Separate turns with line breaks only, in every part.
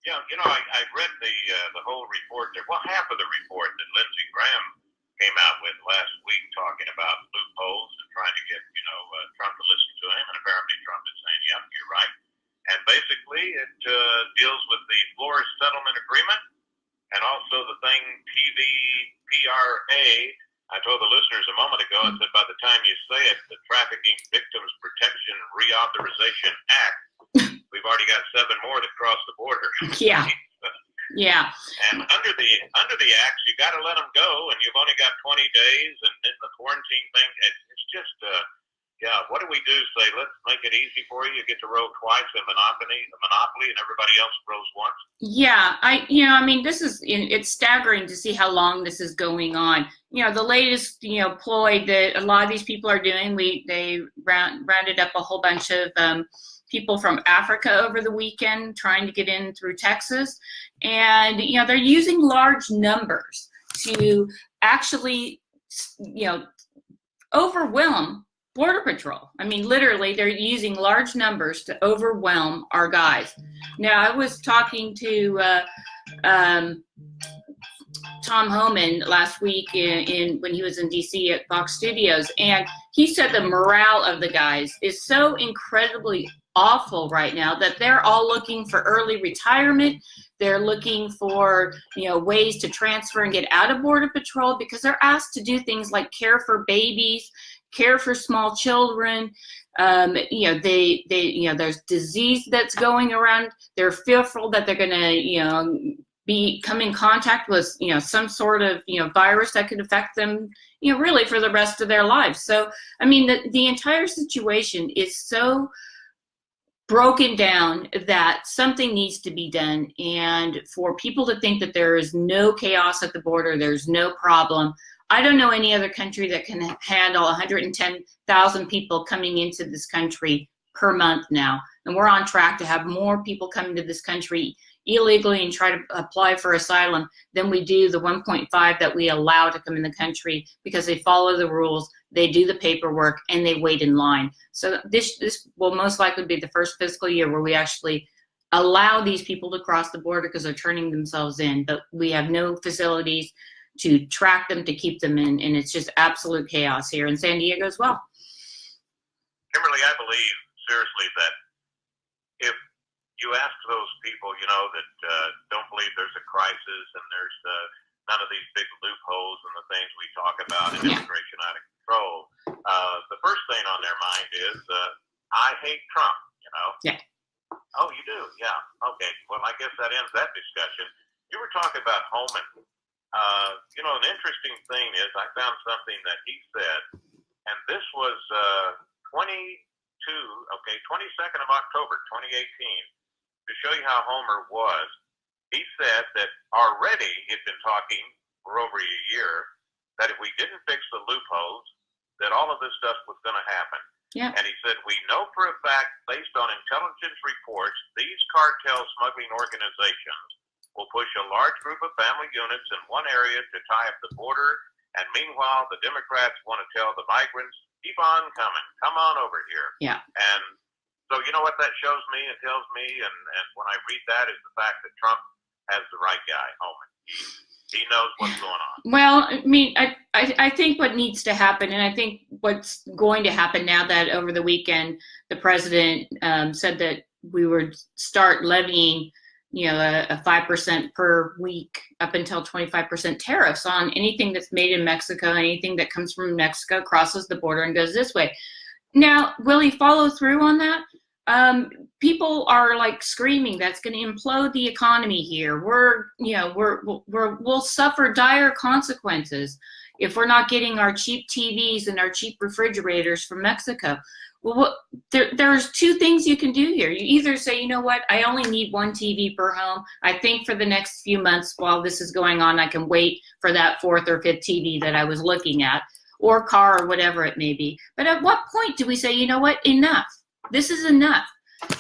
Yeah, I read the whole report there. Well, half of the report that Lindsey Graham came out with last week, talking about loopholes and trying to get Trump to listen to him, and apparently Trump is saying, "Yep, you're right." And basically, it deals with the Flores settlement agreement and also the thing TVPRA. I told the listeners a moment ago, I said by the time you say it, the Trafficking Victims Protection Reauthorization Act, we've already got 7 more that cross the border.
Yeah. Yeah.
And under the acts, you got to let them go, and you've only got 20 days, and in the quarantine thing, it's just, what do we do? Say, let's make it easy for you. You get to row twice in Monopoly, and everybody else rows once.
Yeah, it's staggering to see how long this is going on. The latest, ploy that a lot of these people are doing, they rounded up a whole bunch of people from Africa over the weekend trying to get in through Texas. And, they're using large numbers to actually, overwhelm Border Patrol. I mean, literally, they're using large numbers to overwhelm our guys. Now, I was talking to Tom Homan last week when he was in DC at Fox Studios, and he said the morale of the guys is so incredibly awful right now that they're all looking for early retirement. They're looking for ways to transfer and get out of Border Patrol because they're asked to do things like care for babies, care for small children. There's disease that's going around. They're fearful that they're going to come in contact with some sort of virus that could affect them really for the rest of their lives. So I mean the entire situation is so broken down that something needs to be done. And for people to think that there is no chaos at the border, there's no problem. I don't know any other country that can handle 110,000 people coming into this country per month now. And we're on track to have more people coming to this country illegally and try to apply for asylum than we do the 1.5 that we allow to come in the country because they follow the rules, they do the paperwork, and they wait in line. So this will most likely be the first fiscal year where we actually allow these people to cross the border because they're turning themselves in, but we have no facilities to track them, to keep them in, and it's just absolute chaos here in San Diego as well.
Kimberly, I believe seriously that if you ask those people, that don't believe there's a crisis and there's none of these big loopholes and the things we talk about and immigration out of control, the first thing on their mind is, I hate Trump,
Yeah.
Oh, you do? Yeah. Okay. Well, I guess that ends that discussion. You were talking about Homan. An interesting thing is I found something that he said, and this was 22nd of October, 2018. To show you how Homer was, he said that already he'd been talking for over a year that if we didn't fix the loopholes, that all of this stuff was going to happen.
Yeah.
And he said, we know for a fact, based on intelligence reports, these cartel smuggling organizations will push a large group of family units in one area to tie up the border. And meanwhile, the Democrats want to tell the migrants, keep on coming, come on over here.
Yeah.
And so you know what that shows me and tells me, and when I read that, is the fact that Trump has the right guy, Homan. He knows what's going on.
Well, I mean, I think what needs to happen, and I think what's going to happen now that over the weekend the president said that we would start levying a 5% per week up until 25% tariffs on anything that's made in Mexico, anything that comes from Mexico, crosses the border and goes this way. Now, will he follow through on that? People are like screaming that's going to implode the economy here. We'll suffer dire consequences if we're not getting our cheap TVs and our cheap refrigerators from Mexico. Well, there's two things you can do here. You either say, you know what, I only need one TV per home. I think for the next few months while this is going on, I can wait for that 4th or 5th TV that I was looking at, or car, or whatever it may be. But at what point do we say, you know what, enough? This is enough.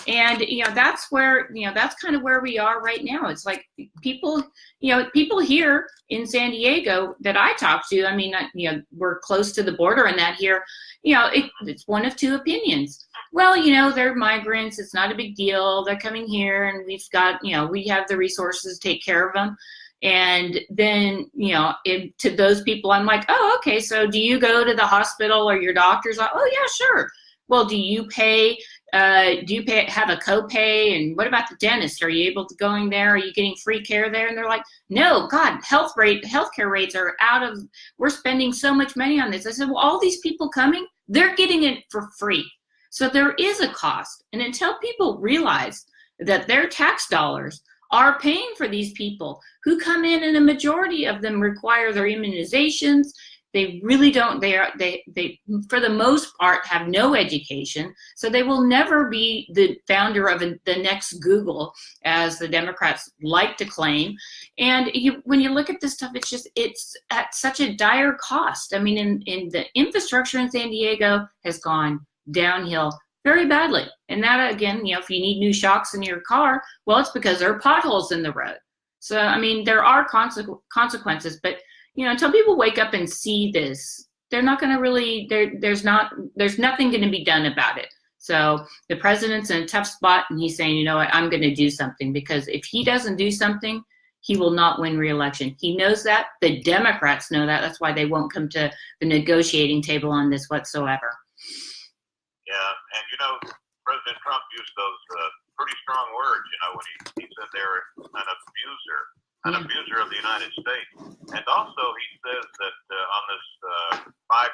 And, that's where, that's kind of where we are right now. It's like people here in San Diego that I talk to, I mean, we're close to the border, and that here, it's one of two opinions. Well, they're migrants. It's not a big deal. They're coming here, and we've got, we have the resources to take care of them. And then, to those people, I'm like, oh, okay. So do you go to the hospital or your doctor's? Oh, yeah, sure. Well, do you have a copay? And what about the dentist? Are you able to going there? Are you getting free care there? And they're like, no, God, healthcare rates are we're spending so much money on this. I said, well, all these people coming, they're getting it for free. So there is a cost. And until people realize that their tax dollars are paying for these people who come in, and a majority of them require their immunizations. They really don't, they for the most part have no education, so they will never be the founder of the next Google, as the Democrats like to claim. And when you look at this stuff, it's at such a dire cost. I mean, in the infrastructure in San Diego has gone downhill very badly. And that, again, if you need new shocks in your car, well, it's because there are potholes in the road. So, I mean, there are consequences, but until people wake up and see this, they're not going to really, there's nothing going to be done about it. So the president's in a tough spot, and he's saying, you know what, I'm going to do something, because if he doesn't do something, he will not win re-election. He knows that. The Democrats know that. That's why they won't come to the negotiating table on this whatsoever.
Yeah, and President Trump used those pretty strong words, when he said they're an abuser of the United States. And also he says that on this 5%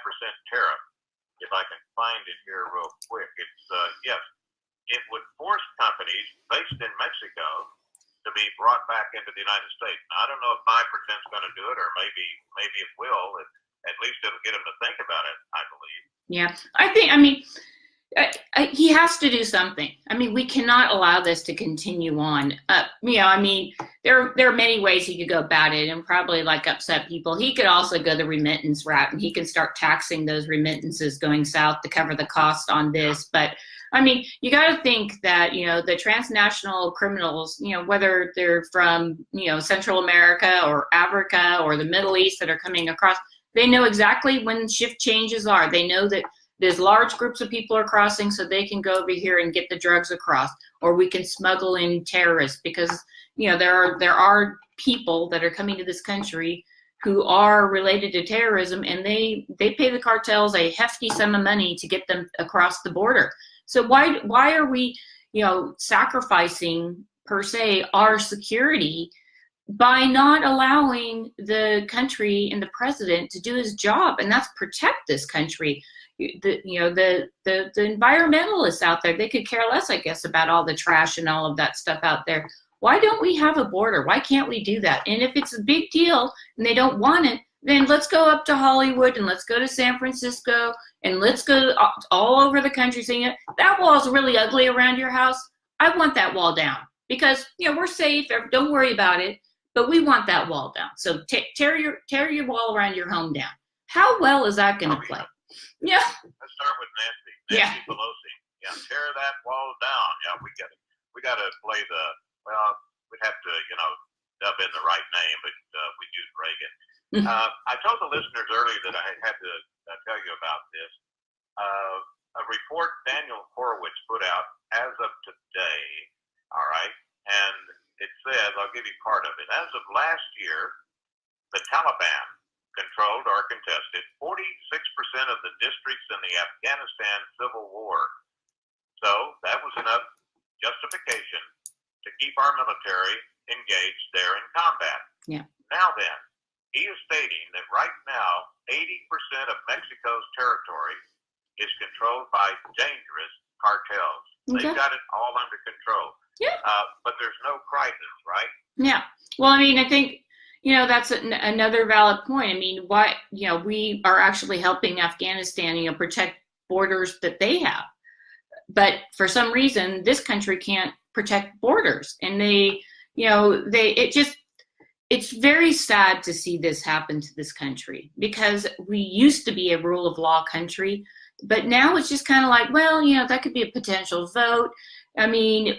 tariff, if I can find it here real quick, it's, yes, it would force companies based in Mexico to be brought back into the United States. Now, I don't know if 5% is going to do it, or maybe it will. At least it'll get them to think about it, I believe. Yeah,
he has to do something. I mean, we cannot allow this to continue on. There are many ways he could go about it, and probably upset people. He could also go the remittance route, and he can start taxing those remittances going south to cover the cost on this. But I mean, you got to think that, the transnational criminals, whether they're from, Central America or Africa or the Middle East that are coming across, they know exactly when shift changes are. They know that there's large groups of people are crossing, so they can go over here and get the drugs across, or we can smuggle in terrorists, because there are people that are coming to this country who are related to terrorism, and they pay the cartels a hefty sum of money to get them across the border. So why are we sacrificing per se our security by not allowing the country and the president to do his job, and that's protect this country? The environmentalists out there, they could care less, I guess, about all the trash and all of that stuff out there. Why don't we have a border? Why can't we do that? And if it's a big deal and they don't want it, then let's go up to Hollywood, and let's go to San Francisco, and let's go all over the country saying, that wall's really ugly around your house. I want that wall down, because we're safe. Don't worry about it, but we want that wall down. So tear your wall around your home down. How well is that going to play? Yeah.
Let's start with Nancy Pelosi. Yeah, tear that wall down. Yeah, we got to play we'd have to, dub in the right name, but we use Reagan. I told the listeners earlier that I had to tell you about this. A report Daniel Horowitz put out as of today, all right, and it says, I'll give you part of it. As of last year, the Taliban controlled or contested 46% of the districts in the Afghanistan civil war. So that was enough justification to keep our military engaged there in combat.
Yeah.
Now then, he is stating that right now, 80% of Mexico's territory is controlled by dangerous cartels.
Okay.
They've got it all under control.
Yeah.
But there's no crisis, right?
Yeah. Well, I mean, I think, that's another valid point. I mean, why, we are actually helping Afghanistan, protect borders that they have. But for some reason, this country can't protect borders. And it's very sad to see this happen to this country, because we used to be a rule of law country, but now it's just kind of like, well, that could be a potential vote. I mean,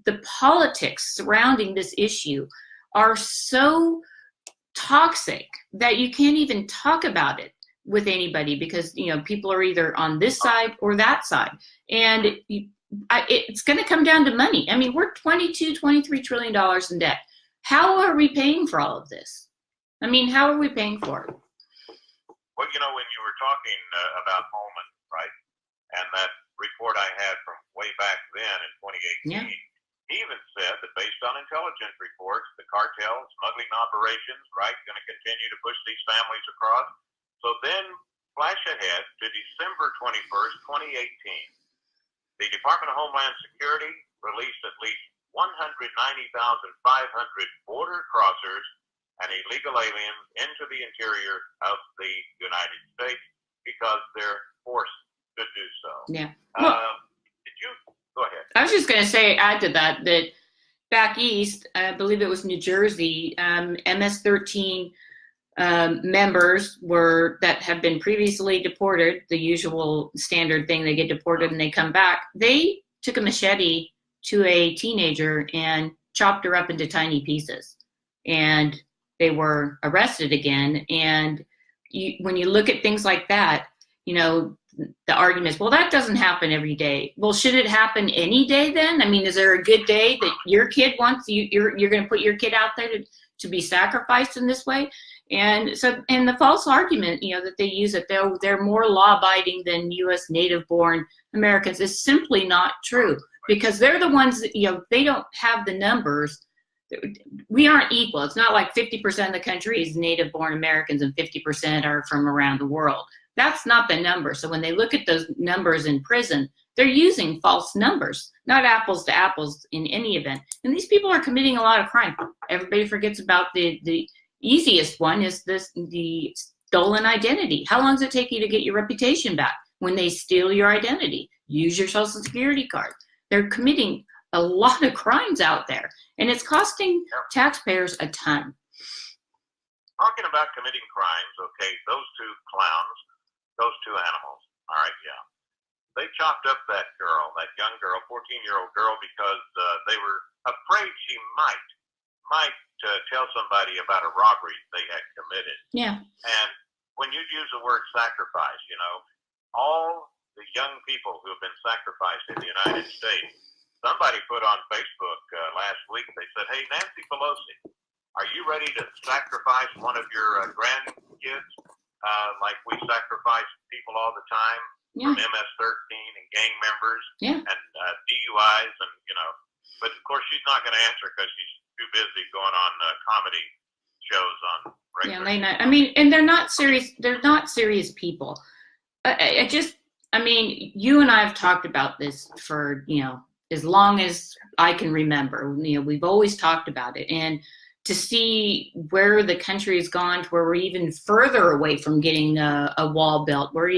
the politics surrounding this issue are so toxic that you can't even talk about it with anybody because, people are either on this side or that side. And it's going to come down to money. I mean, we're $22, $23 trillion in debt. How are we paying for all of this? I mean, how are we paying for it?
Well, when you were talking about Holman, right, and that report I had from way back then in 2018,
yeah.
He even said that based on intelligence reports, the cartel smuggling operations, right, going to continue to push these families across. So then flash ahead to December 21st, 2018. The Department of Homeland Security released at least 190,500 border crossers and illegal aliens into the interior of the United States because they're forced to do so.
Yeah. Well,
Go ahead.
I was just going to say, add to that back east, I believe it was New Jersey, MS-13 members that have been previously deported, the usual standard thing, they get deported and they come back. They took a machete to a teenager and chopped her up into tiny pieces. And they were arrested again. And when you look at things like that, the argument is, well, that doesn't happen every day. Well, should it happen any day then? I mean, is there a good day that your kid wants you're going to put your kid out there to be sacrificed in this way? And so, and the false argument, that they use that they're more law-abiding than U.S. native-born Americans is simply not true, because they're the ones that, they don't have the numbers. We aren't equal. It's not like 50% of the country is native-born Americans and 50% are from around the world. That's not the number. So when they look at those numbers in prison, they're using false numbers, not apples to apples in any event. And these people are committing a lot of crime. Everybody forgets about the easiest one is the stolen identity. How long does it take you to get your reputation back when they steal your identity? Use your Social Security card. They're committing a lot of crimes out there, and it's costing taxpayers a ton.
Talking about committing crimes, okay, those two clowns, those two animals, all right, yeah. They chopped up that young girl, 14-year-old girl, because they were afraid she might tell somebody about a robbery they had committed.
Yeah.
And when you use the word sacrifice, all the young people who have been sacrificed in the United States, somebody put on Facebook last week, they said, hey, Nancy Pelosi, are you ready to sacrifice one of your grandkids like we sacrifice people all the time from MS-13 and gang members and DUIs and, But, of course, she's not going to answer because she's too busy going on comedy shows on regular.
Yeah, late night. I mean, and they're not serious. They're not serious people. You and I have talked about this for, as long as I can remember. We've always talked about it. And to see where the country has gone to where we're even further away from getting a wall built, where,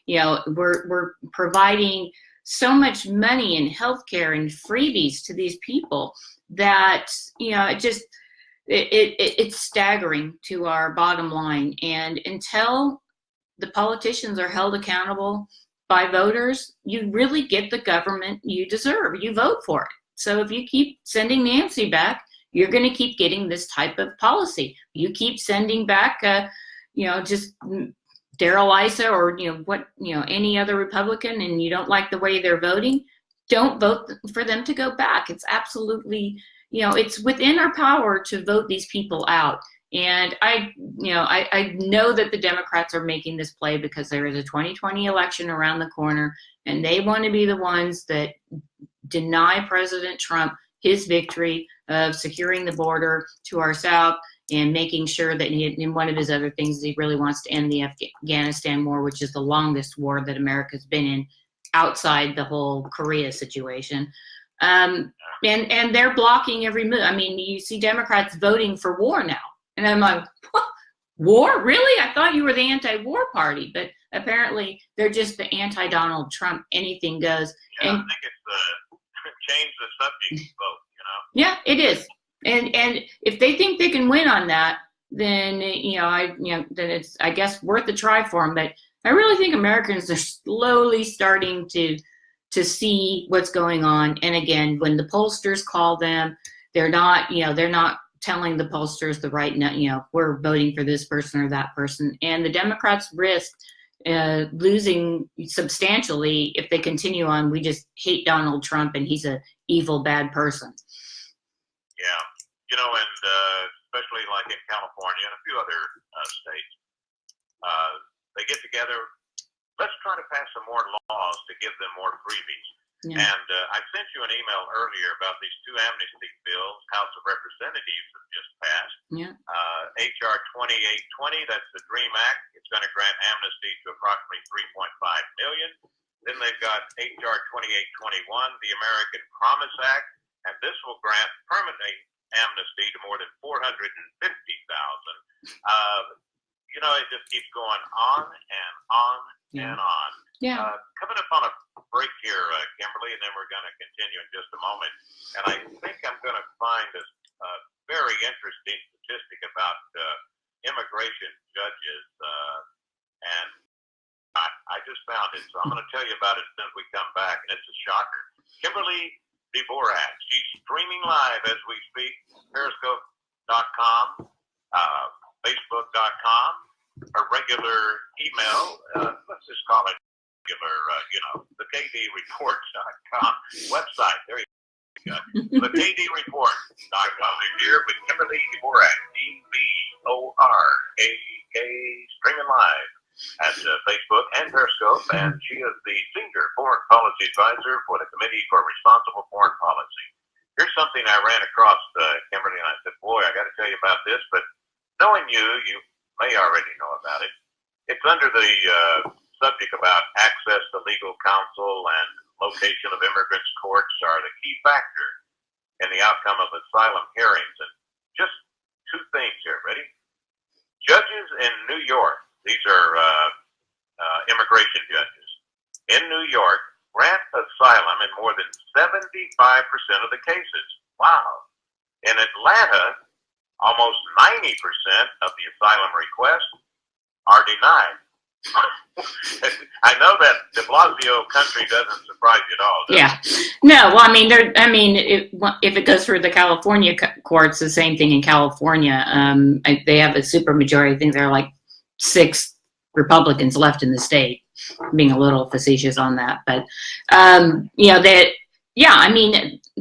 we're providing so much money in healthcare and freebies to these people that, it's staggering to our bottom line. And until the politicians are held accountable by voters, you really get the government you deserve. You vote for it. So if you keep sending Nancy back, you're going to keep getting this type of policy. You keep sending back, just Darrell Issa or, any other Republican, and you don't like the way they're voting, don't vote for them to go back. It's absolutely, it's within our power to vote these people out. And I know that the Democrats are making this play because there is a 2020 election around the corner, and they want to be the ones that deny President Trump his victory of securing the border to our south and making sure that in one of his other things, he really wants to end the Afghanistan war, which is the longest war that America's been in outside the whole Korea situation. And they're blocking every move. I mean, you see Democrats voting for war now. And I'm like, what? War? Really? I thought you were the anti-war party. But apparently they're just the anti-Donald Trump, anything goes.
Yeah, and I think it's change the subject vote,
Yeah, it is. And if they think they can win on that, then then it's, I guess, worth a try for them. But I really think Americans are slowly starting to to see what's going on. And again, when the pollsters call them, they're not telling the pollsters the right, we're voting for this person or that person. And the Democrats risk losing substantially if they continue on. We just hate Donald Trump and he's a evil, bad person.
Yeah. And especially like in California and a few other states, they get together. Let's try to pass some more laws to give them more freebies. Yeah. And I sent you an email earlier about these two amnesty bills House of Representatives have just passed. Yeah. H.R. 2820, that's the DREAM Act. It's going to grant amnesty to approximately 3.5 million. Then they've got H.R. 2821, the American Promise Act, and this will grant permanent amnesty to more than 450,000. It just keeps going on and on and on.
Yeah.
Coming up on a break here, Kimberly, and then we're going to continue in just a moment. And I think I'm going to find a very interesting statistic about immigration judges, and I just found it, so I'm going to tell you about it as soon as we come back, and it's a shocker. Kimberly Dvorak, she's streaming live as we speak, Periscope.com, Facebook.com, her regular email, let's just call it regular, the KDReport.com website. There you go. The KDReport.com. We're here with Kimberly Dvorak, D-V-O-R-A-K, streaming live at Facebook and Periscope, and she is the Senior Foreign Policy Advisor for the Committee for Responsible Foreign Policy. Here's something I ran across, Kimberly, and I said, boy, I got to tell you about this, but knowing you may already know about it. It's under the subject about access to legal counsel and location of immigrants' courts are the key factor in the outcome of asylum hearings. And just two things here, ready? Judges in New York, these are immigration judges, in New York grant asylum in more than 75% of the cases. Wow. In Atlanta, almost 90% of the asylum requests are denied. I know that de Blasio country doesn't surprise you at all, does it?
No. Well, if it goes through the California courts, the same thing in California. They have a super majority. I think there are like 6 Republicans left in the state. Being a little facetious on that, but the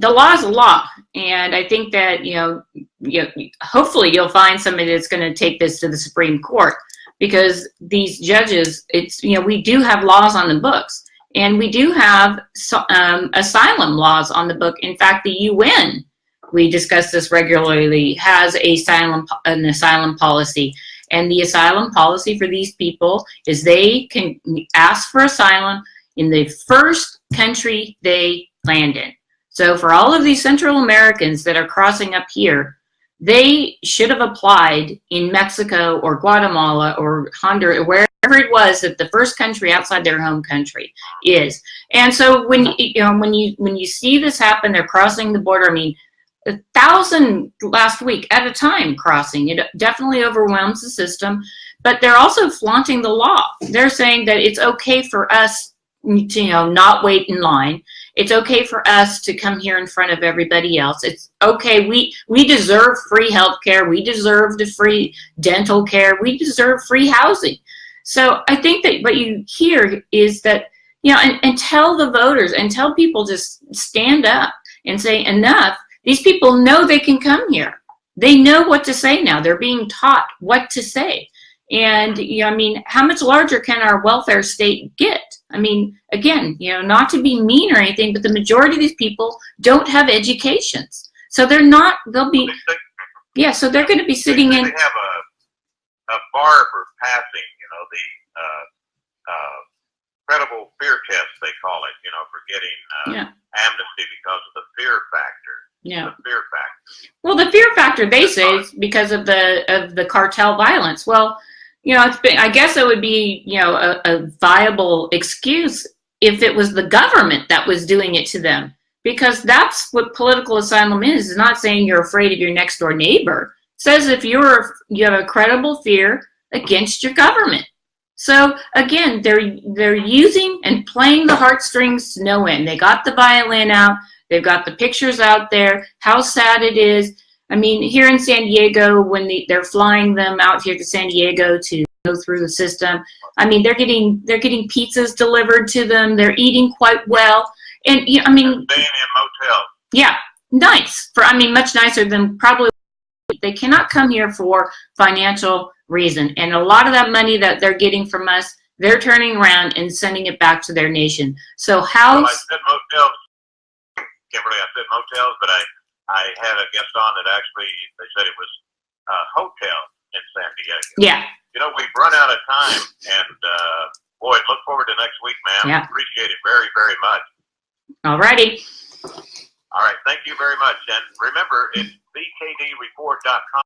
law is a law, and I think that hopefully you'll find somebody that's going to take this to the Supreme Court, because these judges, we do have laws on the books, and we do have asylum laws on the book. In fact, the UN, we discuss this regularly, has an asylum policy. And the asylum policy for these people is they can ask for asylum in the first country they land in. So for all of these Central Americans that are crossing up here, they should have applied in Mexico or Guatemala or Honduras, wherever it was that the first country outside their home country is. And so when you see this happen, they're crossing the border. 1,000 last week at a time crossing. It definitely overwhelms the system, but they're also flaunting the law. They're saying that it's okay for us to, not wait in line. It's okay for us to come here in front of everybody else. It's okay. We deserve free health care. We deserve the free dental care. We deserve free housing. So I think that what you hear is that, and tell the voters and tell people, just stand up and say enough. These people know they can come here. They know what to say now. They're being taught what to say. And, how much larger can our welfare state get? Again, not to be mean or anything, but the majority of these people don't have educations. So so they're going to be sitting in.
They have a bar for passing, the credible fear test, they call it, for getting amnesty because of the fear factor.
Yeah.
The fear factor.
Well, the fear factor, they say, is because of the cartel violence. Well, I guess it would be, a viable excuse if it was the government that was doing it to them, because that's what political asylum is. It's not saying you're afraid of your next door neighbor. It says if you have a credible fear against your government. So again, they're using and playing the heartstrings to no end. They got the violin out. They've got the pictures out there. How sad it is. I mean, here in San Diego, when they're flying them out here to San Diego to go through the system, I mean, they're getting pizzas delivered to them. They're eating quite well, and I mean,
staying in motels.
Yeah, nice. Much nicer than probably. They cannot come here for financial reason, and a lot of that money that they're getting from us, they're turning around and sending it back to their nation. So how?
Well, I said motels, Kimberly. I said motels, but I had a guest on that actually they said it was a hotel in San Diego.
Yeah.
You know, we've run out of time, and boy, look forward to next week, ma'am.
Yeah.
Appreciate it very, very much.
All righty.
All right, thank you very much, and remember, it's bkdreport.com.